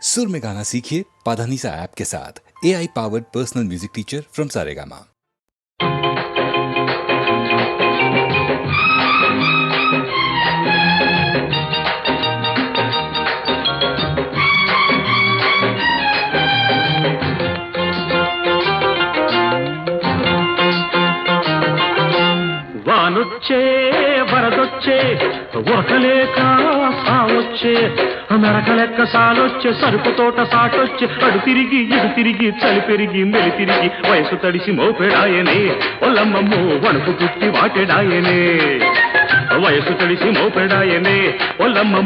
सुर में गाना सीखिए पाधानीसा ऐप के साथ। AI powered personal music teacher from Saregama. వానొచ్చే వరదొచ్చే ఉరకలేక సావొచ్చే నరకలెక్క సాలొచ్చే సరుకు తోట సాటొచ్చే అడు తిరిగి ఇడు తిరిగి చలి పెరిగి మెలి తిరిగి వయసు తడిసి మోపెడాయనే ఒల్లమ్మమ్మో వణుకు పుట్టి వాటెడాయనే వయసు తడిసి మోపెడాయనే ఒల్లమ్మమ్మో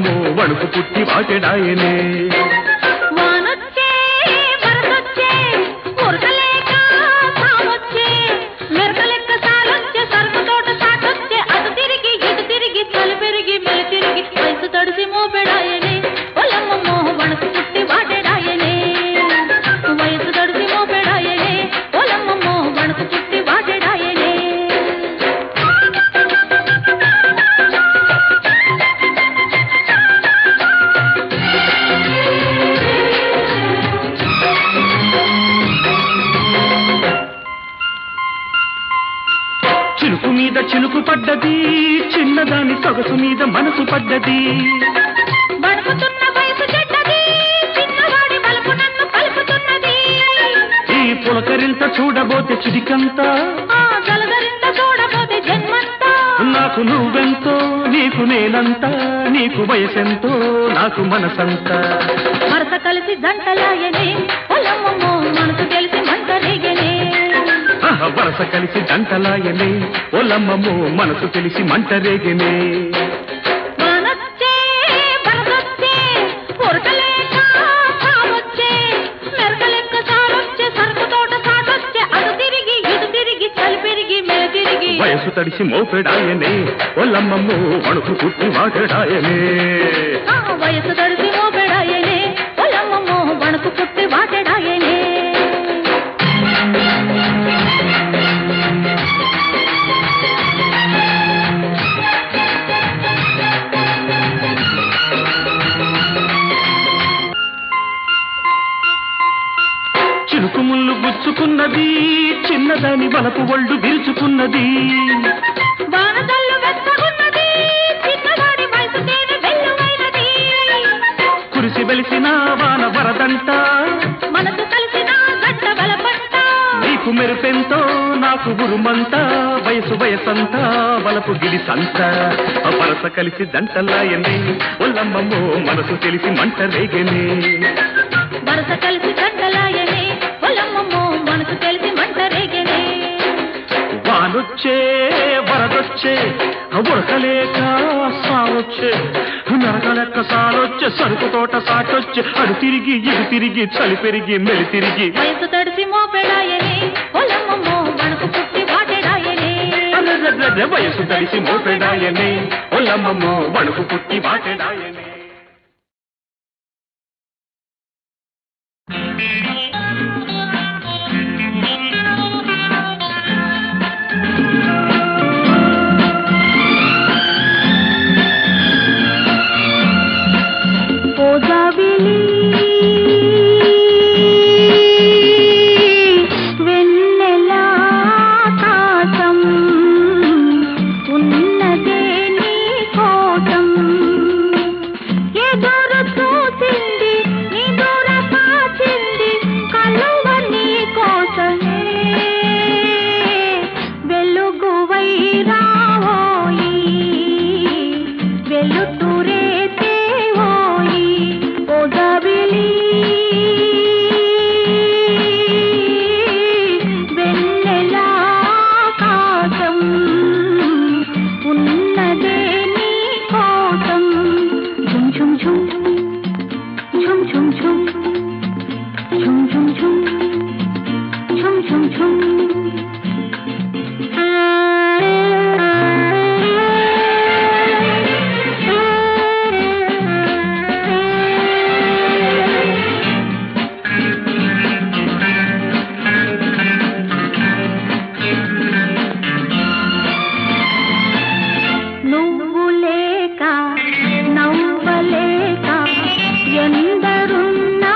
వణుకు పుట్టి వాటెడాయనే చిలుకు మీద చిలుకు పడ్డది చిన్నదాని సొగసు మీద మనసు పడ్డది బడుకుతున్న వయసు చెడ్డది చిన్నవాడి బలుపు నన్ను కలుపుతున్నది ఈ పులకరింత చూడబోతే చిడికంతా జలదరింత చూడబోతే జన్మంతా నాకు నువ్వెంతో నీకు నేనంతా నీకు వయసెంతో నాకు మనసంతా వరస కలిసి జంటలాయనే పొలమ్మో మనసు తెలిసి మంట రేగనే వరస కలిసి జంటలాయనే ఒల్లమ్మమ్మో మనసు తెలిసి మంట రేగనే వానొచ్చే వరదొచ్చే ఉరకలేక సావొచ్చే మెరకలెక్క సారొచ్చే సరుకు తోట సాటొచ్చే అటు తిరిగి ఇటు తిరిగి చలి పెరిగి మెలి తిరిగి వయసు తడిసి మోపెడాయనే ఒల్లమ్మమ్మో వణుకు పుట్టి వాటెడాయనే వయసు తడిసి మోపెడాయనే పొలమ్మో వణుకు పుట్టి వాటెడాయనే చిలుకు ముళ్ళు గుచ్చుకున్నది చిన్నదాని వలపు ఒళ్ళు విరుచుకున్నది వానజల్లు వెచ్చగున్నది చిన్నవాడి వయసు తేనె వెల్లువైనది కురిసి వెలిసిన వాన వరదంట మనసు కలిసిన గడ్డ బలపంట నీకు మెరుపెంతో నాకు ఉరుమంతా వయసు వయసంతా వలపు గిడిసంత వరస కలిసి జంటలాయనే ఒల్లమ్మమ్మో మనసు తెలిసి మంట రేగనే వరస కలిసి గడ్డలాయనే పొలమ్మో మనసు తెలిసి మంట రేగనే వానొచ్చే వరదొచ్చే ఉరకలేక సావొచ్చే నరకలెక్క సాలొచ్చే సరుకు తోట సాటొచ్చే అడు తిరిగి ఇడు తిరిగి చలి పెరిగి మెలి తిరిగి వయసు తడిసి మోపెడాయనే పొలమ్మో మనకు పుట్టి వాటెడాయనే వయసు తడిసి మోపెడాయనే ఒల్లమ్మమ్మో వణుకు పుట్టి వాటెడాయనే నవ్వులేక నవ్వలేక ఎందరున్నా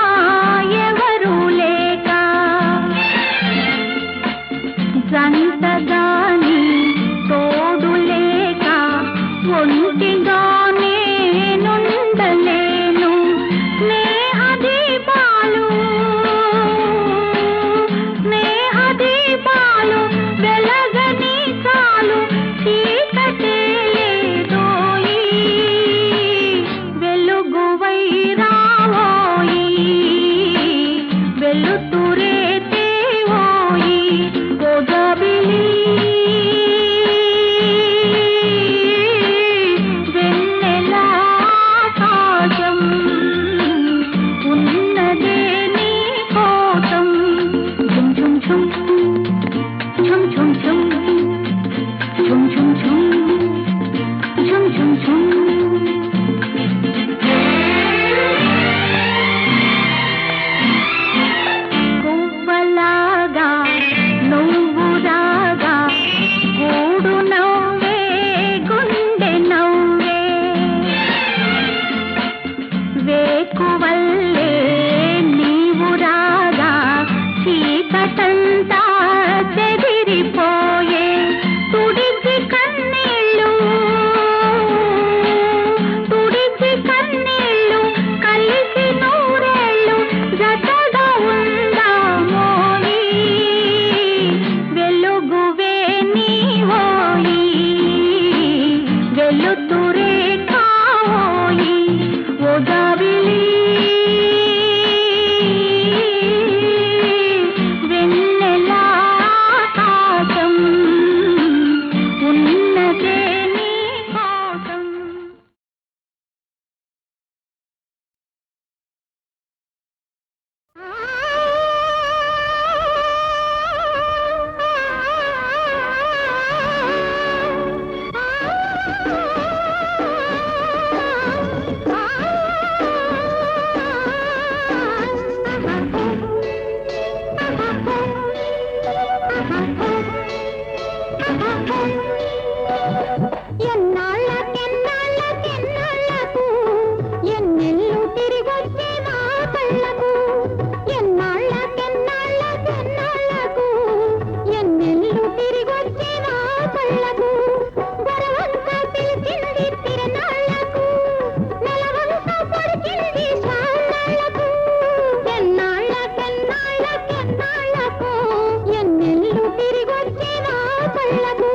వల్లే నీవు రాగా చీకటంతా చెదిరిపోయే తుడిచి కన్నీళ్ళు కలిసి నూరేళ్ళు జతగా ఉందామోయి వెలుగువే నీవోయి వెలుతురే కావోయి ఓ జాబిలి వెన్నెల ఆకాశం ఉన్నదే నీ కోసం. ఎన్నాళ్ళకెన్నాళ్ళకెన్నాళ్ళకు ఎన్నెల్లు తిరిగొచ్చే నా కళ్ళకు ఎన్నాళ్ళకెన్నాళ్ళకెన్నాళ్ళకు ఎన్నెల్లు తిరిగొచ్చే నా కళ్ళకు గొరవంతా పిలిచింది తిరణాళ్ళకు నెలవంతా పొడిచింది సాళ్ళకు ఎన్నాళ్ళకెన్నాళ్ళకెన్నాళ్ళకు ఎన్నెల్లు తిరిగొచ్చే నా కళ్ళకు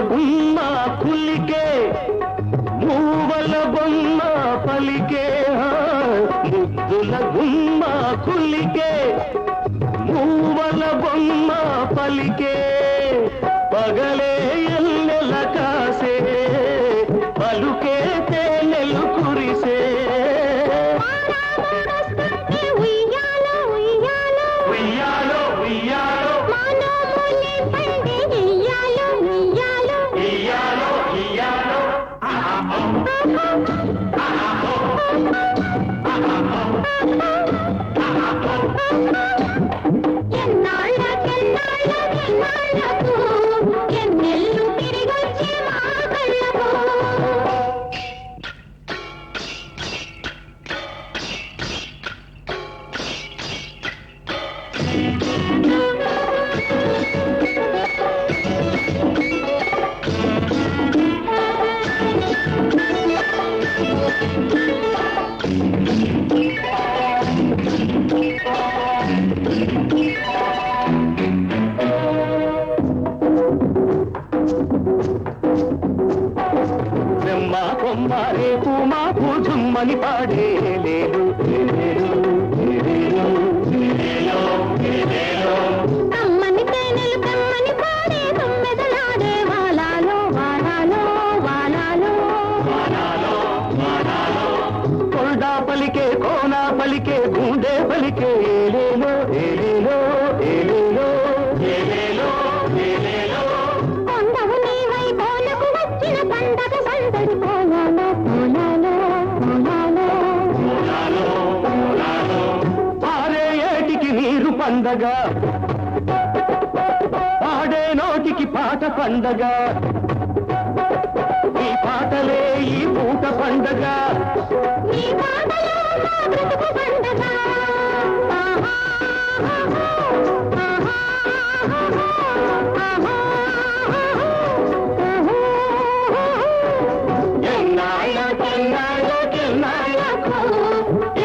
గుమ్మ కులికే మూవల బొమ్మ పలికే ముద్దుల గుమ్మ కులికే మూవల బొమ్మ పలికే పగలే ఎల్లెల కాసే పలుకే తేనెలు కురిసే ఉయ్యాలో ఉయ్యాలో ఉయ్యాలో ఉయ్యాలో ఎన్నెల్లు తిరిగొచ్చే మా కళ్ళకు రేపు మాకు జుమ్మని పాడే లేదు కమ్మని తేనెలు కమ్మని పాడే తొమ్మెదలాడే వాలాలో వాలాలో వాలాలో కొండా పలికే కోనా పలికే గుండె పలికే ఏలేలో ఏలేలో ఏలేలో ఏలేలో ఏలేలో కొండవు నీవై కోలకు వచ్చిన పండగ సందడి పోలాలో పోలాలో పోలాలో పారే ఏటికి నీరు పండగ పాడే నోటికి పాట పండగ ఈ మాటలే ఈ పూట పండగ నీ మాటలో నా బ్రతుకు పండగ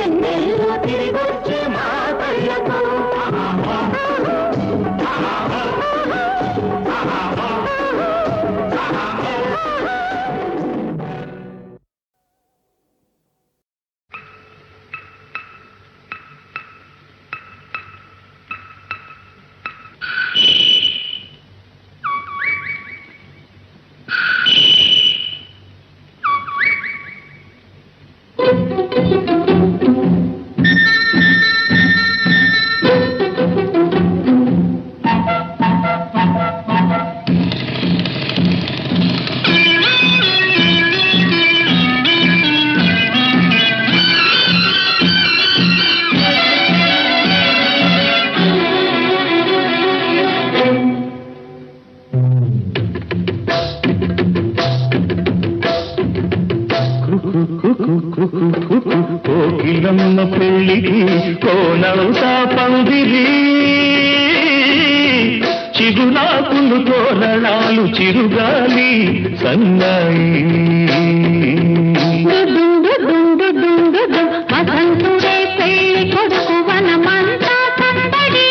ఎన్నెల్లు తిరిగొచ్చే మా కళ్ళకు కోకిలమ్మ పెళ్ళికి కోనవుతా పందిరి చిగురాకులు తోరణాలు చిరుగాలి సన్నాయి వసంతుడే పెళ్లి కొడుకు వనమంతా సందడి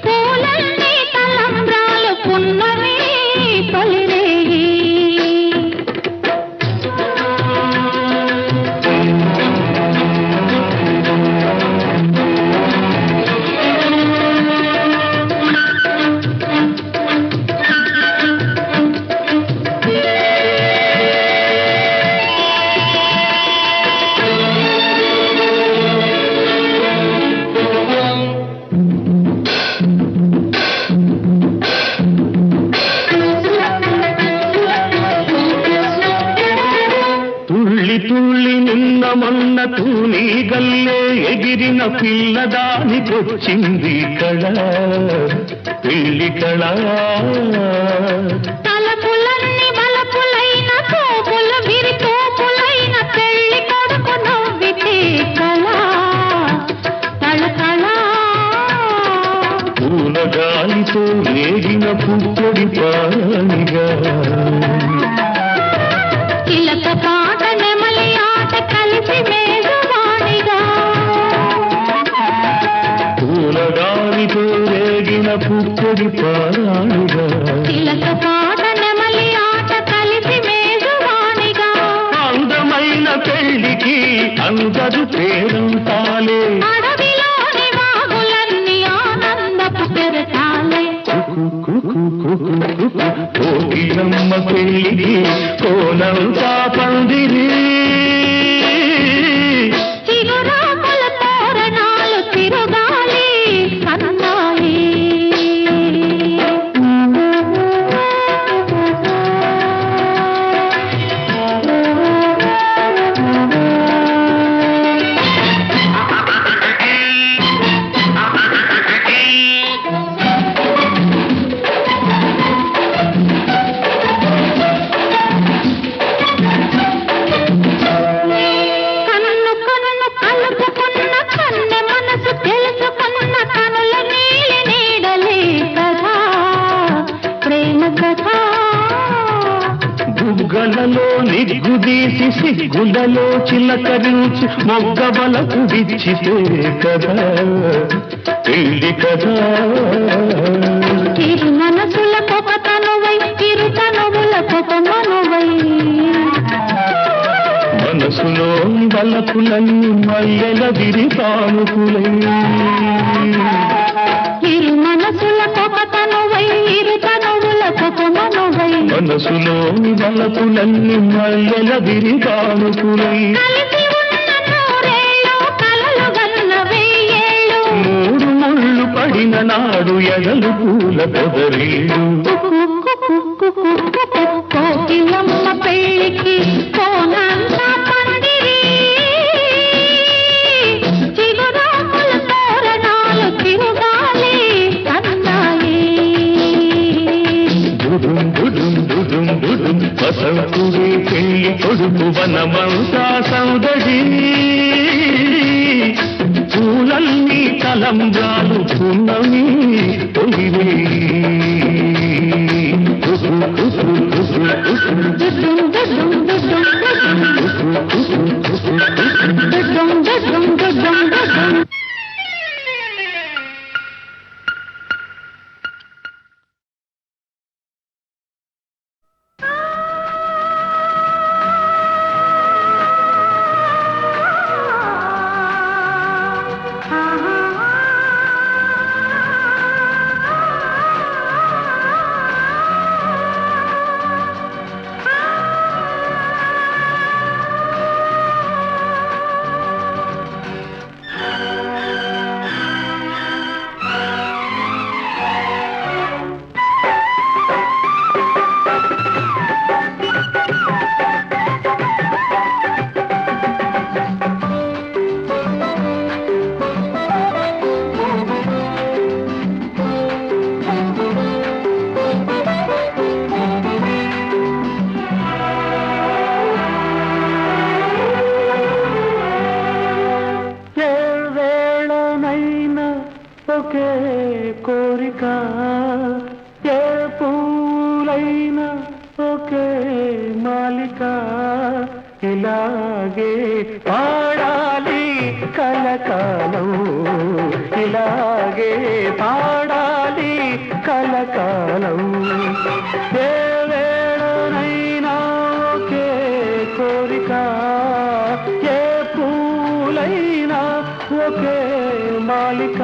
పూలన్నీ తలంబ్రాలు పున్నమి తొలిరేయి తుళ్ళి నిన్న మొన్న తూని గల్లే ఎగిరిన పిల్లదానికొచ్చింది కళ పెళ్లి కళ తలపులన్నీ బలపులైన తోపులు విరి తోపులైన పెళ్లి కొడుకు నవ్వితే కళ కళ పూల గాలితో వేగిన పుప్పొడి పానిగా చిలక పాట నెమలి ఆట కలిసి మేఘవాణిగా పూల గాలితో వేగిన పుప్పొడి పానిగా చిలక పాట నెమలి ఆట కలిసి మేఘవాణిగా అందమైన పెళ్లికి అందరు పేరంతాలే అడవిలోని వాగులన్నీ ఆనందపు పెరటాలే కోకిలమ్మ పెళ్ళికి కోనంతా పందిరి చిగురాకుల తోరణాలు తిరుగాలి సన్నాయి కన్ను కన్ను కలుపుకున్న కన్నె మనసు తెలుసుకున్న కనుల నీలి నీడలే కదా ప్రేమ కదా బుగ్గలలో నిగ్గుదీసి సిగ్గులలో చిలకరించి మొగ్గబలకు విచ్చితే కదా పెళ్లి కదా చిరు మనసుల పొగ తనువై చిరు తనువుల పొగ మనువై మనసులో బలపులన్నీ మల్లెల విరి తానుకులై చిరు మనసుల పొగ తనువై ఇరు తనువుల పొగ మనువై మనసులో బలపులన్నీ మల్లెల విరి తానుకులై కలిసి ఉన్న నూరేళ్ళు కలలు గన్న వెయ్యేళ్ళు మూడు ముళ్ళు పడిన నాడు ఎగలు పూల పొదరీడు కోకిలమ్మ పెళ్ళికి కోనంతా పందిరి చిగురాకుల తోరణాలు తిరుగాలి సన్నాయి డుడుం డుడుం డుడుం డుడుం సంద్రాలు పున్నమి తొలివే కోరిక ఏ పూలైనా ఒకే మాలిక ఇలాగే పాడాలి కలకాలం ఇలాగే పాడాలి కలకాలం ఏ వేళనైనా ఒకే కోరిక ఏ పూలైనా ఒకే మాలిక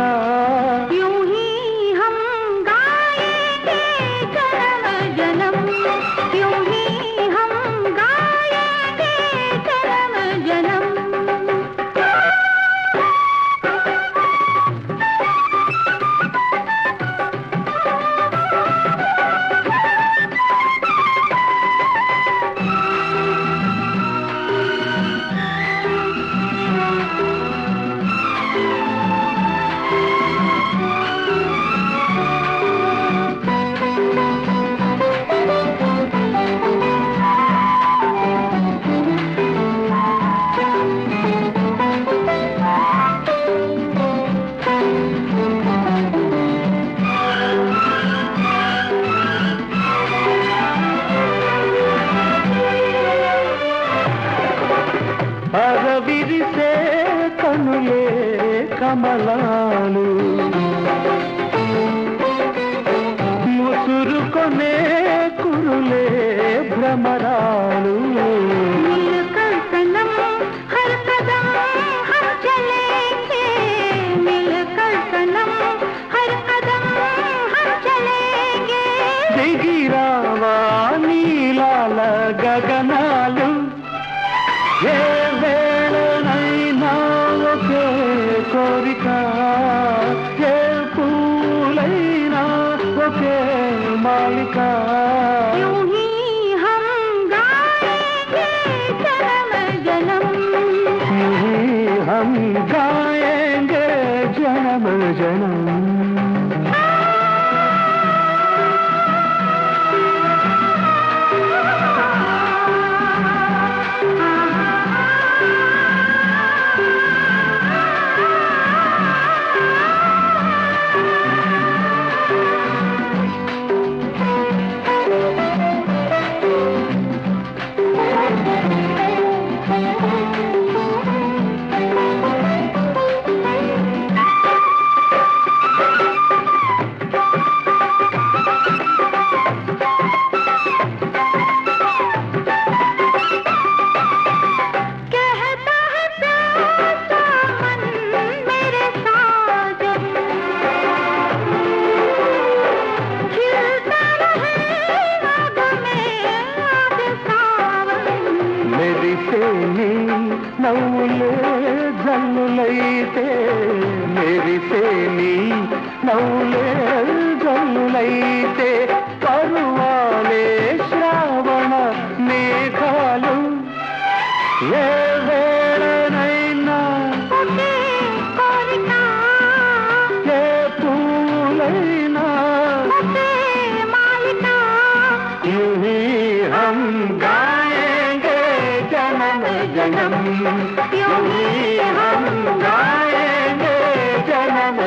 అరవిరిసే కనులే కమలాలు ముసురుకొనే కురులే భ్రమరాలు దిగిరావా నీలాల గగనాలు ఏ వేళనైనా ఒకే కోరిక ఏ పూలైనా ఒకే మాలిక हम गाएंगे जन्म जन्म నవ్వులే జల్లులైతే మెరిసేని నవ్వులే జల్లులైతే పరువాలే శ్రావణ మేఘాలు ఏ వేళనైనా ఏ పూలైనా हम गाएंगे जन्म जन्म हम गाएंगे जन्म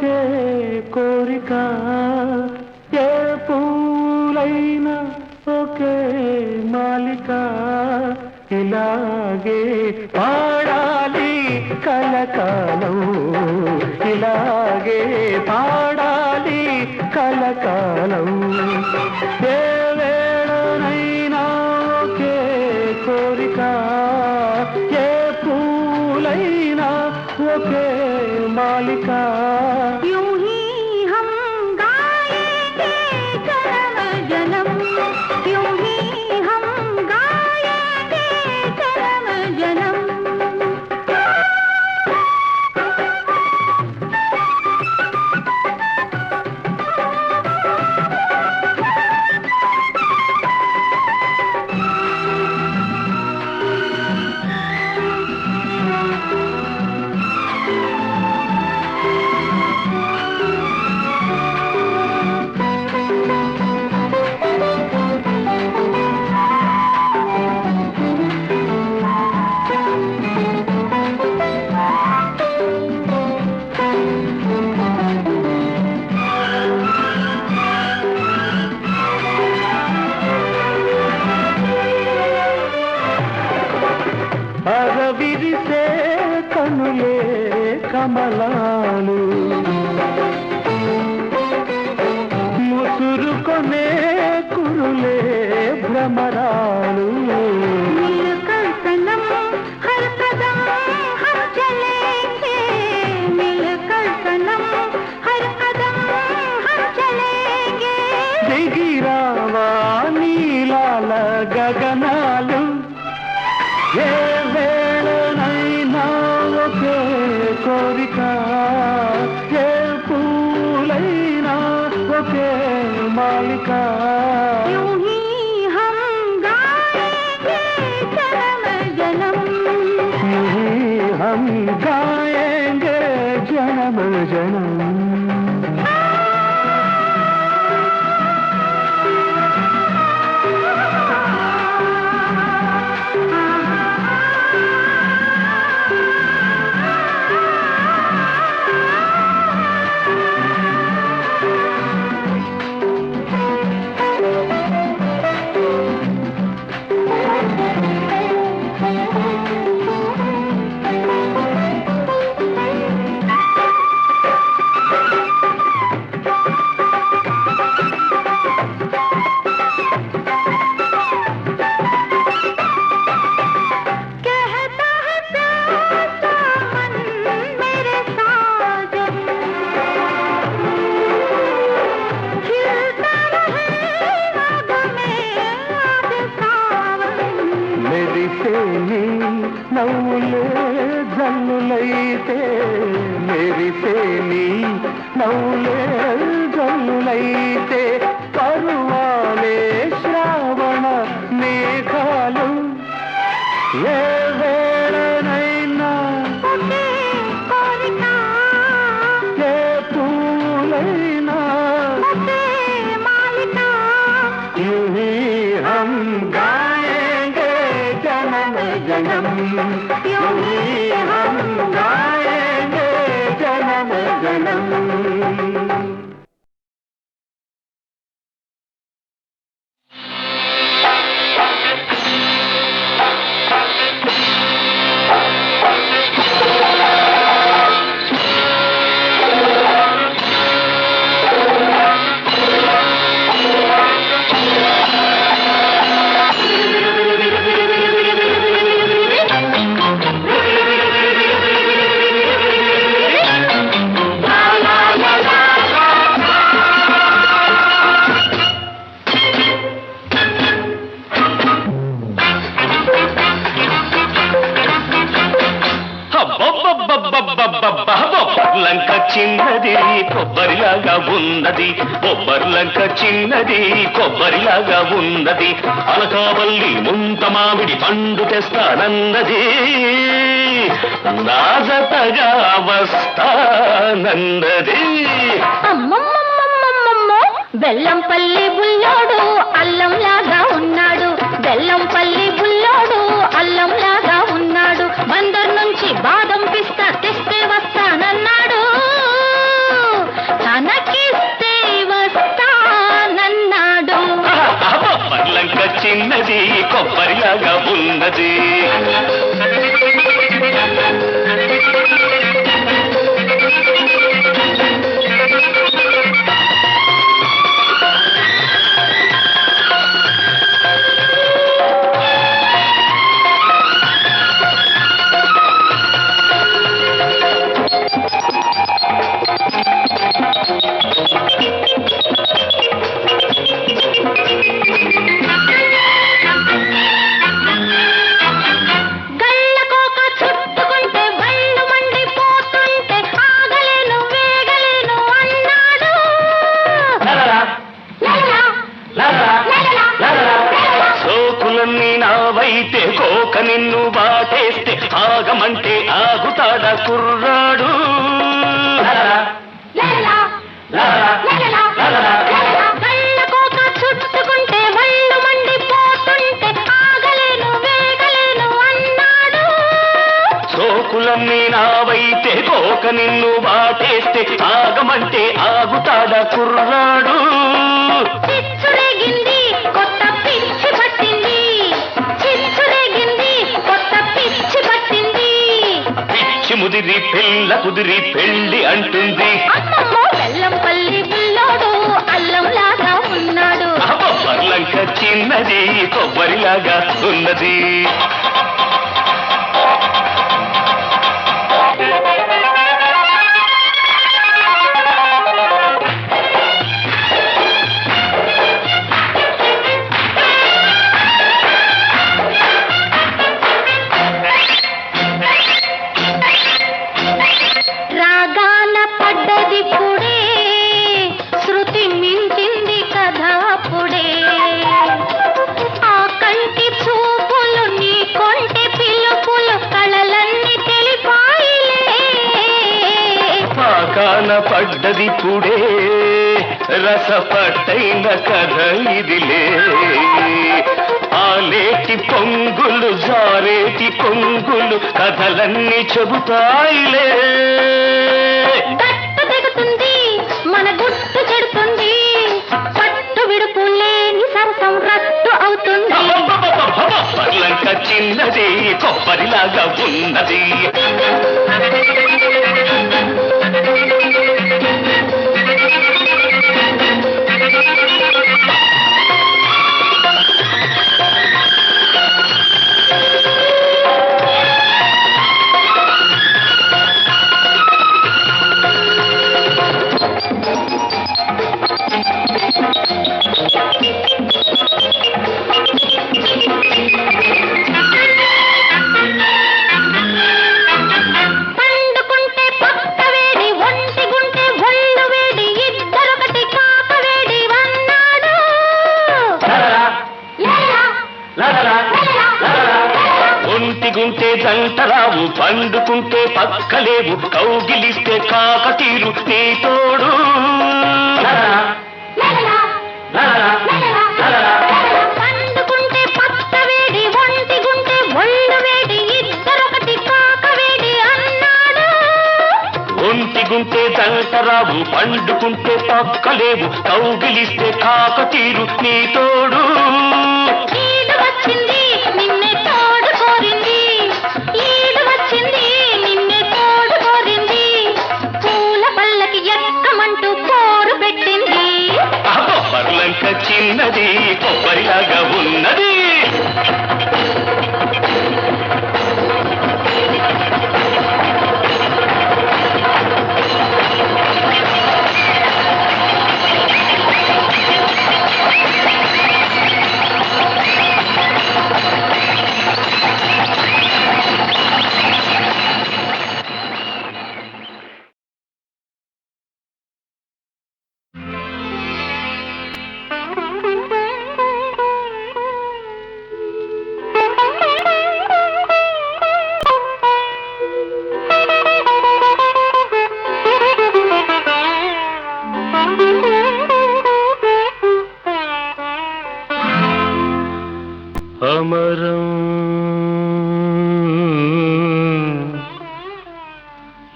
ఒకే కోరిక ఏ పూలైనా ఒకే మాలిక ఇలాగే పాడాలి కలకాలం ఇలాగే పాడాలి కలకాలం ఏ వేళనైనా ఒకే కోరిక ఏ పూలైనా ఒకే మాలిక यूं ही हम गाएंगे जन्म जन्म यूं ही हम गाएंगे जन्म जन्म అరవిరిసే కనులే కమలాలు ముసురుకొనే కురులే భ్రమరాలు मिलकर सनम हर कदम हम चलेंगे मिलकर सनम हर कदम हम चलेंगे దిగిరావా నీలాల గగనాలు ఏ వేళనైనా ఒకే కోరిక ఏ పూలైనా ఒకే మాలిక यूं ही हम गाएंगे जन्म जन्म हम गाएंगे जन्म जन्म कहता है प्यासा मन मेरे साजन खिलता रहे राग में आज सावन మెరిసేని నవ్వులే జల్లులైతే మెరిసేని నవ్వులే జల్లులైతే పరువాలే శ్రావణ మేఘాలు ఏ వేళనైనా ఒకే కోరిక ఏ పూలైనా ఒకే మాలిక यूं ही हम गाएंगे जन्म जन्म यूं ही हम गाएंगे जन्म जन्म లంక చిన్నది కొబ్బరిలాగా ఉన్నది కొబ్బరిలంక చిన్నది కొబ్బరిలాగా ఉన్నది అలకావల్లి ముంత మామిడి పండు తెస్తానన్నది నాజతగా వస్తానన్నది అమ్మమ్మమ్మమ్మమ్మమ్మో బెల్లంపల్లి బుల్లోడు అల్లంలాగా ఉన్నాడు బెల్లంపల్లి బుల్లోడు అల్లంలాగా ఉన్నాడు బందర్ నుంచి బాదం పిస్తా తెస్తే వస్తానన్నాడు చిన్నది కొబ్బరిలాగా ఉన్నది. నావైతే కోక నిన్ను బాటేస్తే ఆగమంటే ఆగుతాడ కుర్రాడు. చుట్టుకుంటే వళ్ళు మండిపోతుంటే ఆగలేను వేగలేను అన్నాడు. సోకులన్నీ నావైతే కోక నిన్ను బాటేస్తే ఆగమంటే ఆగుతాడ కుర్రాడు. చిచ్చురేగింది కొత్త పిచ్చి పట్టింది, చిచ్చురేగింది కొత్త పిచ్చి పట్టింది. పిచ్చి ముదిరి పిల్ల కుదిరి పెళ్లి అంటుంది. అమ్మమ్మో బెల్లంపల్లి బుల్లోడు అల్లంలాగా ఉన్నాడు. బర్లంక చిన్నది కొబ్బరిలాగా ఉన్నది. రాగాన పడ్డది పుడే, శృతి మించింది కథ పుడే. ఆ కంటి చూపులు నీ కొంటి పిలుపులు కళలన్నీ తెలిపాయిలే. పాకాన పడ్డది పుడే, రసపట్టైన కథ ఇదిలే. ఆలేటి పొంగులు జారేటి పొంగులు కథలన్నీ చెబుతాయిలే. గట్టు దిగుతుంది మన గుట్టు చెడుతుంది, పట్టు విడుపు లేని సరసం రట్టు అవుతుంది. పర్లంక చిన్నది కొబ్బరిలాగా ఉన్నది. పండుకుంటే పక్క వేడి, ఒంటి గుంటే ఒళ్ళు వేడి, ఇద్దరొకటి కాక వేడి అన్నాడు. ఒంటిగుంటే జంటరావు, పండుకుంటే పక్కలేవు, కౌగిలిస్తే కాకతీరు నీ తోడు. పండుకుంటే పక్క వేడి, ఒంటి గుంటే ఒళ్ళు వేడి, ఇద్దరొకటి కాక వేడి అన్నాడు. ఒంటిగుంటే జంటరావు, పండుకుంటే పక్కలేవు, కౌగిలిస్తే కాకతీరు నీ తోడు. ఈడు వచ్చింది నిన్నే తోడు కోరింది, ఈడు వచ్చింది నిన్నే తోడు కోరింది. పూల పల్లకి ఎక్కమంటూ పోరు పెట్టింది. పర్లంక చిన్నది కొబ్బరిలాగా ఉన్నది. అమరం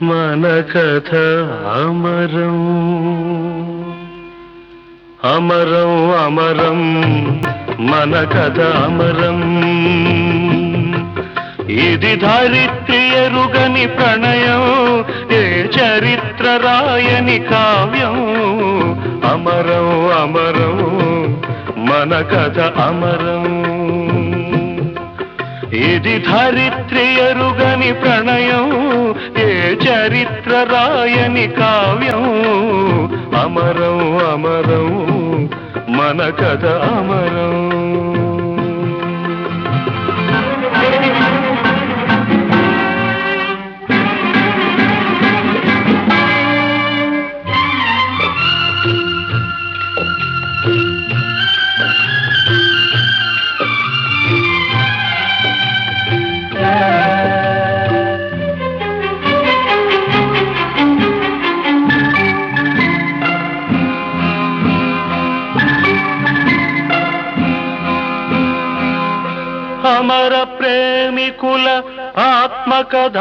మన కథ అమరం, అమరం అమరం మన కథ అమరం. ఇది ధరిత్రి ఎరుగని ప్రణయం, ఏ చరిత్ర రాయని కావ్యం. అమరం అమరం మన కథ అమరం. ఇది ధరిత్రి ఎరుగని ప్రణయం, ఏ చరిత్ర రాయని కావ్యం. అమరం అమరం మన కథ అమరం. అమర ప్రేమికుల ఆత్మకథ,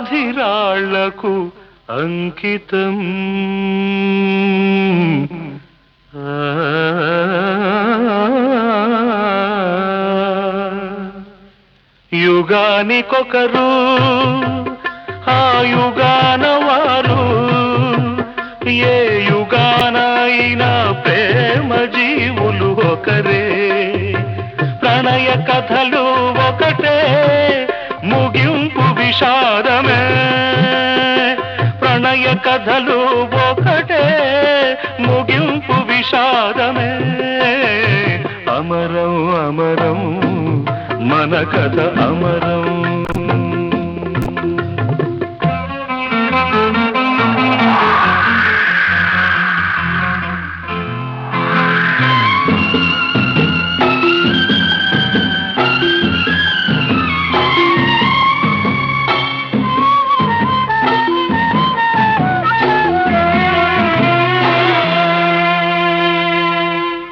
సమాధిరాళ్లకు అంకితం. యుగానికొకరు, ఆ యుగాన వారు, ఏ యుగానైనా ప్రేమ జీవులు ఒకరే. ప్రణయ కథలు ఒకటే, ముగింపు విషాదమే. ప్రణయ కథలు ఒకటే, ముగింపు విషాదమే. అమరం అమరం మన కథ అమరం.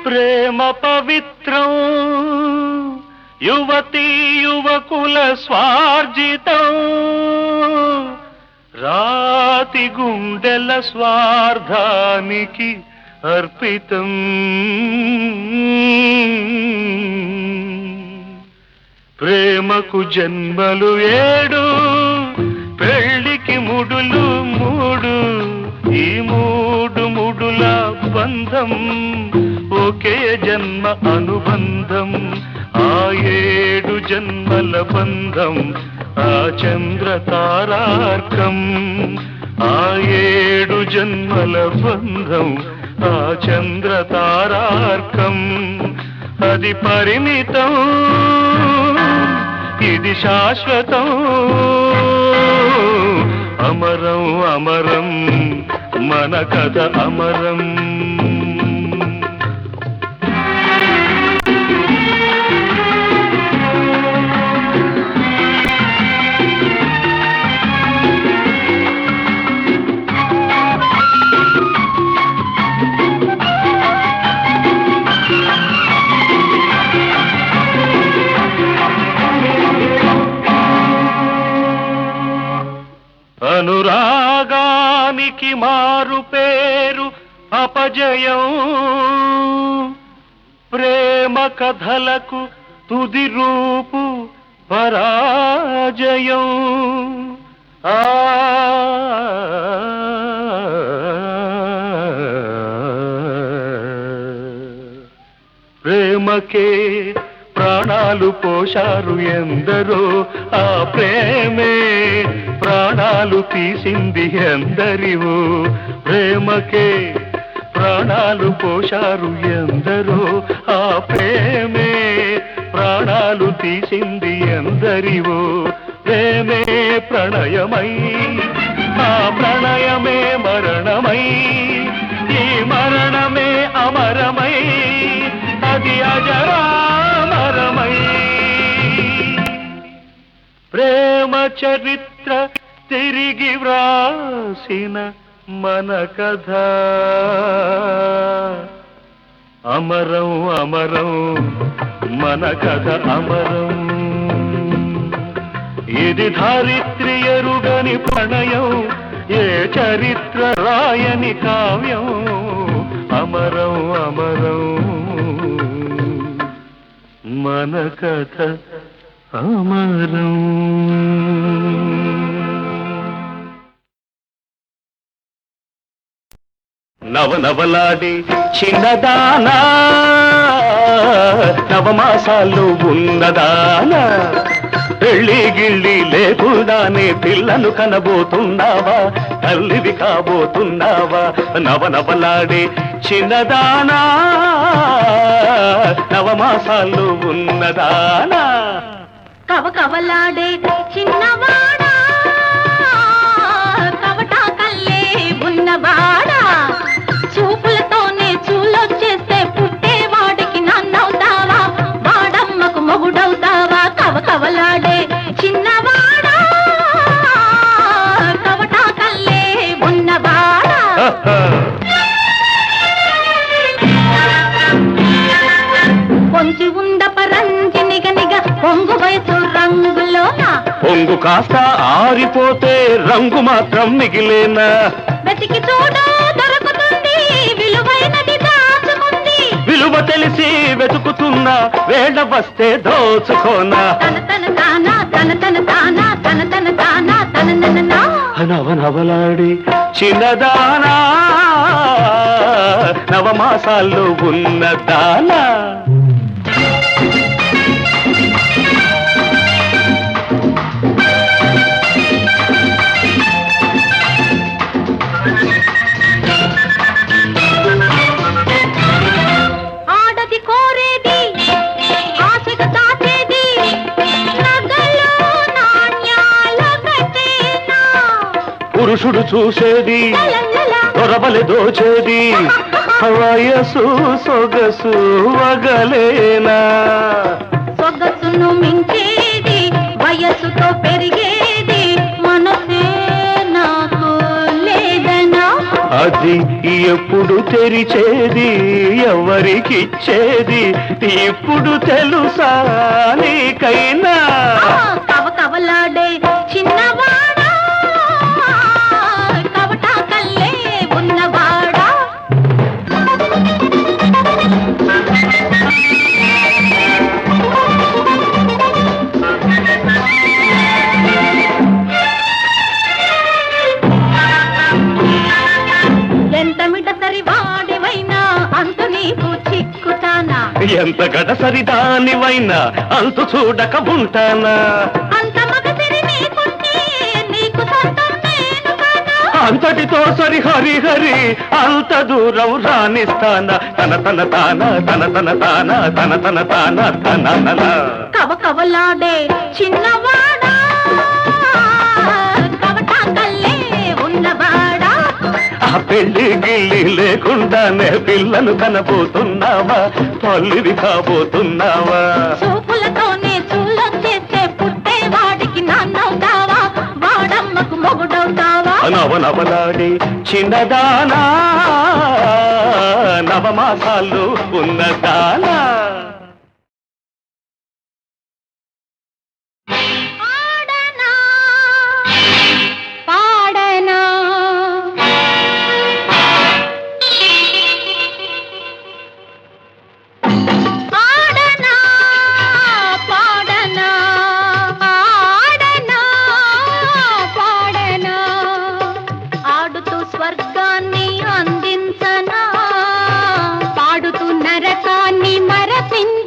ప్రేమ పవిత్రం, యువతీ యువకుల స్వార్జితం. రాతి గుండెల స్వార్థానికి అర్పితం. ప్రేమకు జన్మలు 7, పెళ్లికి ముడులు 3. ఈ 3 ముడుల బంధం ఒకే జన్మ అనుబంధం. ఆ 7 జన్మల బంధం ఆ చంద్ర తారార్కం. ఆ 7 జన్మల బంధం ఆ చంద్ర తారార్కం. అది పరిమితం, ఇది శాశ్వతం. అమరం అమరం మన కథ అమరం. అనురాగానికి మారు పేరు అపజయం. ప్రేమ కథలకు తుది రూపు పరాజయం. ప్రేమకే ప్రాణాలు పోశారు ఎందరో, ఆ ప్రేమే ప్రాణాలు తీసింది ఎందరివో. ప్రేమకే ప్రాణాలు పోశారు ఎందరో, ఆ ప్రేమే ప్రాణాలు తీసింది ఎందరివో. ప్రేమే ప్రణయమై, ఆ ప్రణయమే మరణమై, ఈ మరణమే అమరమై, అది అజరామరమై. ప్రేమ చరిత్ర తిరిగి వ్రాసిన మన కథ అమరం అమరం మన కథ అమరం. ఇది ధారిత్రి ఎరుగని ప్రణయం, ఏ చరిత్ర రాయని కావ్యం, అమరం అమరం మన కథ అమరం. నవనవలాడి చిన్నదానా, నవమాసాలు ఉన్నదానా, పెళ్ళి గిళ్ళి లేకుండానే పిల్లను కనబోతున్నావా, తల్లివి కాబోతున్నావా? నవనవలాడే చిన్నదానా, నవమాసాలు ఉన్నదానా. కవకవలాడే చిన్నవాడా, కవటా కల్లే ఉన్నవాడా, చూపులతోనే చూలొచ్చేస్తే పుట్టేవాడికి నన్నవుతావా, వాడమ్మకు మొగుడవుతావా? కవకవలాడే చిన్నవాడా, కవటా కల్లే ఉన్నవాడా. పొంచి ఉంద పరంజినిగనిగ పొంగు వయసు రంగులోన, పొంగు కాస్త ఆరిపోతే రంగు మాత్రం మిగిలేనా? వెతికి చూడు దొరుకుతుంది, విలువైనది దాచుకుంది. విలువ తెలిసి వెతుకుతున్నా, వేళ వస్తే దోచుకోనా? తన తన తానా తన తన తానా తన తన తానా తన నవనవలాడి చిన్నదానా, నవమాసాల్లో ఉన్నదానా. ఆడది కోరేది ఆశగా దాచేది, నగలు నాణ్యాల కట్టేనా, పురుషుడు చూసేది లలలలా. దొరబలి దోచేది, వయసు సొగసు వగలేనా? సొగసును మించేది వయస్సుతో పెరిగేది, మనసే నాకు లేదనా. అది ఎప్పుడు తెరిచేది, ఎవరికిచ్చేది, ఇప్పుడు తెలుసా నీకైనా? కవకవలాడే చిన్నవాడా, కవటా కల్లే ఉన్నవాడా. ఎంత మిడతరి వాడివైనా అంతు నీకు చిక్కుతానా, ఎంత గడసరి దానివైనా అంతు చూడక ఉంటానా? అంత మగసిరి నీకుంటే నీకు సొంతం నేను కానా. అంతటితో సరి హరి హరి అంత దూరం రాణిస్తానా? తన తన తానా తన తన తానా తన తన తానా తన. కవకవలాడే చిన్నవాడా, కవటా కల్లే ఉన్నవాడా. ఆ పెళ్లి గిళ్ళి లేకుండానే పిల్లను కనబోతున్నావా, తల్లివి కాబోతున్నావా? చూపులతోనే చూలొచ్చేస్తే పుట్టేవాడికి నాన్నవుతావా, వాడమ్మకు మొగుడవుతావా? నవనవలాడి చిన్నదానా, నవమాసాలు ఉన్నదానా. ఆడనా పాడనా, ఆడనా పాడనా, ఆడనా పాడనా, ఆడుతూ స్వర్గాన్ని అందించనా, పాడుతూ నరకాన్ని మరపించనా.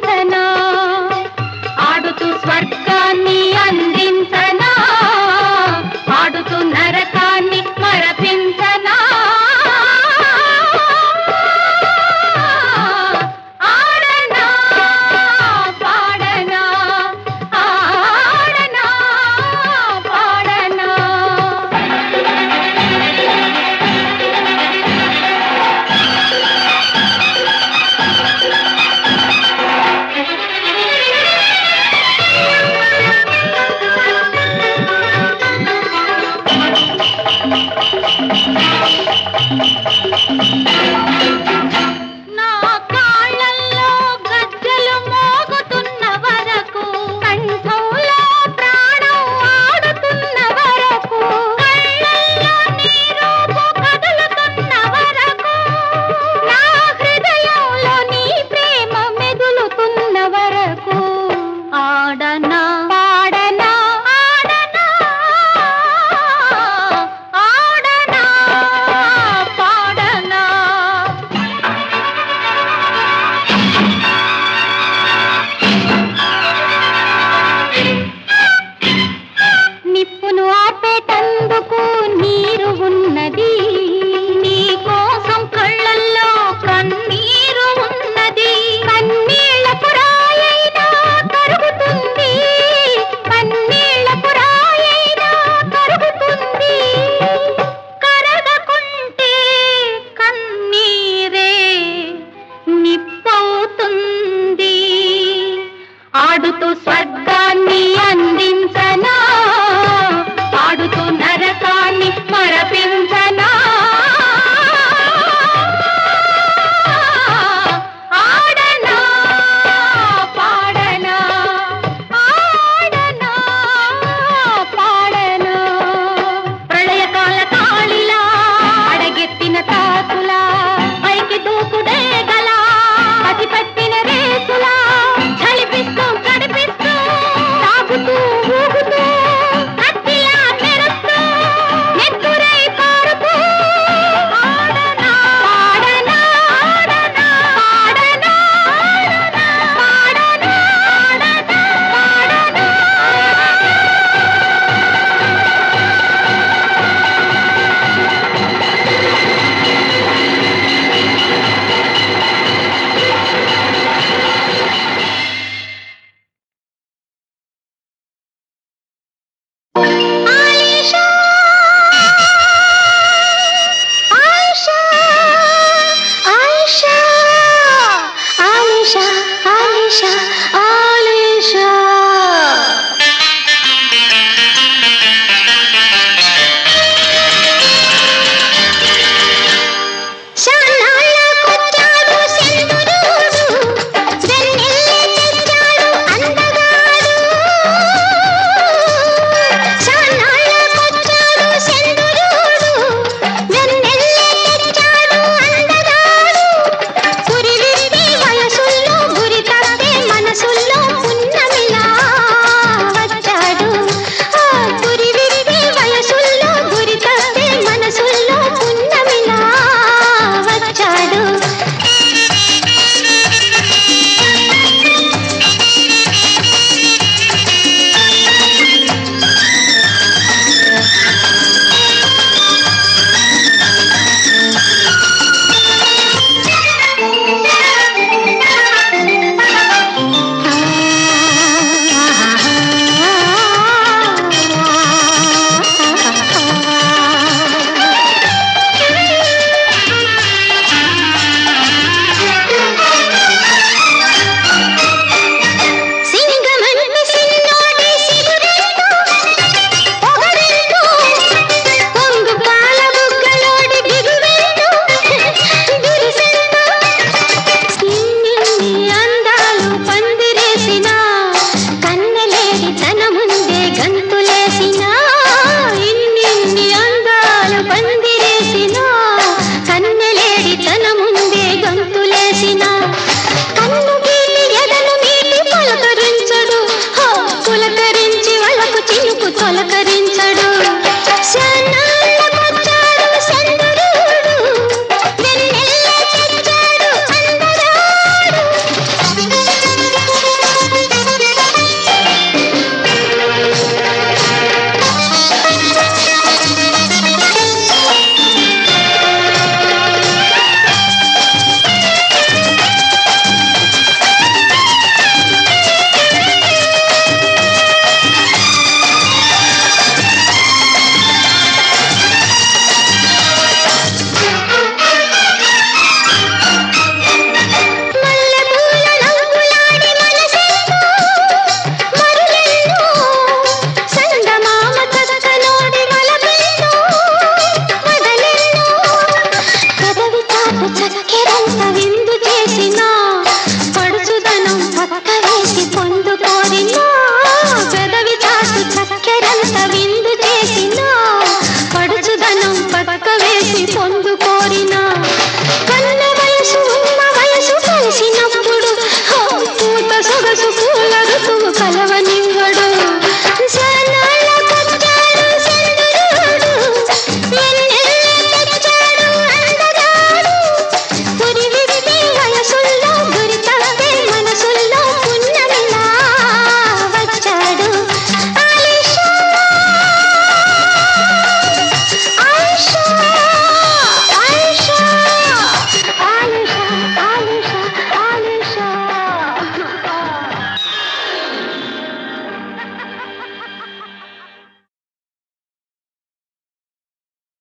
చేసినా